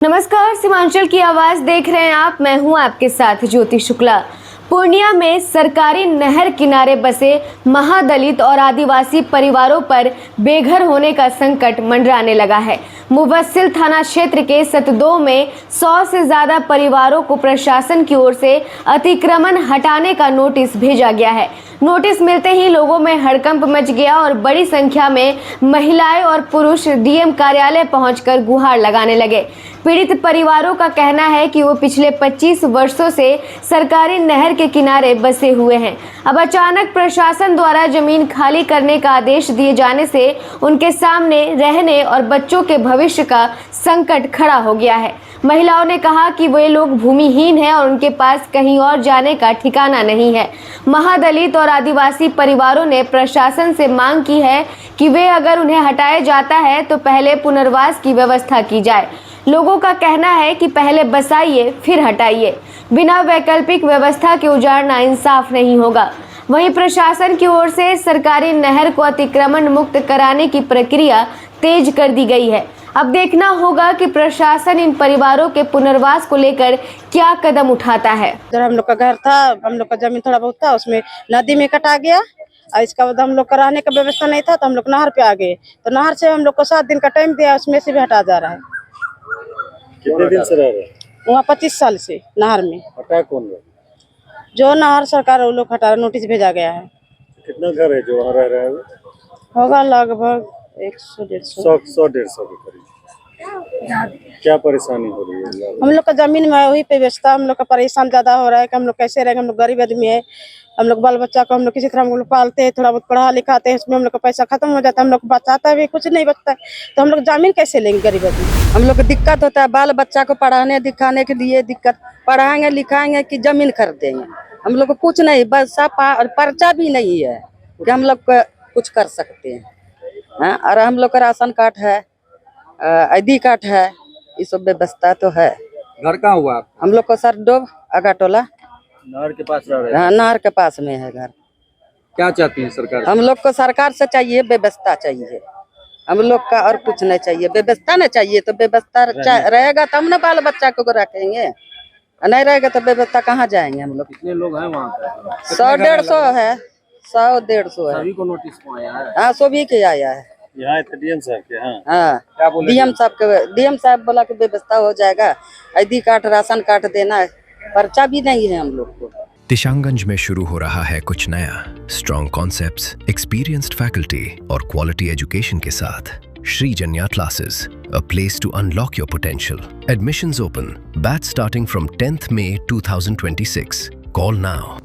नमस्कार, सीमांचल की आवाज देख रहे हैं आप। मैं हूं आपके साथ ज्योति शुक्ला। पूर्णिया में सरकारी नहर किनारे बसे महादलित और आदिवासी परिवारों पर बेघर होने का संकट मंडराने लगा है। मुफस्सिल थाना क्षेत्र के सतदो में 100 से ज्यादा परिवारों को प्रशासन की ओर से अतिक्रमण हटाने का नोटिस भेजा गया है। नोटिस मिलते ही लोगों में हड़कंप मच गया और बड़ी संख्या में महिलाएं और पुरुष डीएम कार्यालय पहुंचकर गुहार लगाने लगे। पीड़ित परिवारों का कहना है कि वो पिछले 25 वर्षों से सरकारी नहर के किनारे बसे हुए हैं। अब अचानक प्रशासन द्वारा जमीन खाली करने का आदेश दिए जाने से उनके सामने रहने और बच्चों के भविष्य का संकट खड़ा हो गया है। महिलाओं ने कहा कि वे लोग भूमिहीन हैं और उनके पास कहीं और जाने का ठिकाना नहीं है। महादलित और आदिवासी परिवारों ने प्रशासन से मांग की है कि वे अगर उन्हें हटाया जाता है तो पहले पुनर्वास की व्यवस्था की जाए। लोगों का कहना है कि पहले बसाइए फिर हटाइए। बिना वैकल्पिक व्यवस्था के उजाड़ना इंसाफ नहीं होगा। वहीं प्रशासन की ओर से सरकारी नहर को अतिक्रमण मुक्त कराने की प्रक्रिया तेज कर दी गई है। अब देखना होगा कि प्रशासन इन परिवारों के पुनर्वास को लेकर क्या कदम उठाता है। जब हम लोग का घर था, हम लोग का जमीन थोड़ा बहुत था, उसमें नदी में कटा गया और इसका बाद हम लोग का रहने का व्यवस्था नहीं था तो हम लोग नहर पे आ गए। तो नहर से हम लोग को 7 दिन का टाइम दिया, उसमें से भी हटा जा रहा है। कितने दिन से रह रहे हैं? वहाँ 25 साल से नहर में। हटा कौन रहे? जो नहर सरकार वो लोग हटा, नोटिस भेजा गया है। कितना घर है जो वहाँ रह रहे हैं? होगा लगभग 100-150। 100-150 के करीब। क्या परेशानी हो रही है? हम लोग का जमीन में वही पे बेचता, हम लोग का परेशान ज्यादा हो रहा है कि हम लोग कैसे रहेंगे। हम लोग गरीब आदमी है, हम लोग बाल बच्चा को हम लोग किसी तरह हम लोग पालते हैं, थोड़ा बहुत पढ़ा लिखाते हैं, उसमें हम लोग का पैसा खत्म हो जाता है। हम लोग बचाता भी कुछ नहीं बचता है तो हम लोग जमीन कैसे लेंगे गरीब आदमी। हम लोग को दिक्कत होता है, बाल बच्चा को पढ़ाने दिखाने के लिए दिक्कत, पढ़ाएंगे लिखाएंगे कि जमीन खरीदेंगे। हम लोग को कुछ नहीं, बस पर्चा भी नहीं है कि हम लोग कुछ कर सकते हैं। और हम लोग का राशन कार्ड है, ID कार्ड है, ये सब व्यवस्था तो है। घर कहाँ हुआ आप? हम लोग को सरडोब आगाटोला नहर के पास रह रहे हैं? हाँ, नहर के पास में है घर। क्या चाहती है सरकार? हम लोग को सरकार से चाहिए व्यवस्था चाहिए, हम लोग का और कुछ नहीं चाहिए। व्यवस्था नहीं चाहिए तो व्यवस्था रहेगा तब ना बाल बच्चा को रखेंगे, नहीं रहेगा तो व्यवस्था कहाँ जाएंगे हम लोग। कितने लोग हैं वहाँ पे? 100-150 है, 100-150 है। सभी को नोटिस को आया है? हाँ, सभी के आया है। यहाँ डीएम साहब के? हाँ, क्या बोले? डीएम साहब बोला कि व्यवस्था हो जाएगा, ID कार्ड राशन कार्ड देना है, पर्चा भी नहीं है हम लोग को। दिशांगंज में शुरू हो रहा है कुछ नया। स्ट्रॉन्ग कॉन्सेप्ट्स, एक्सपीरियंस्ड फैकल्टी और क्वालिटी एजुकेशन के साथ Shri Janya classes, a place to unlock your potential. Admissions open. Batch starting from 10th May 2026. Call now.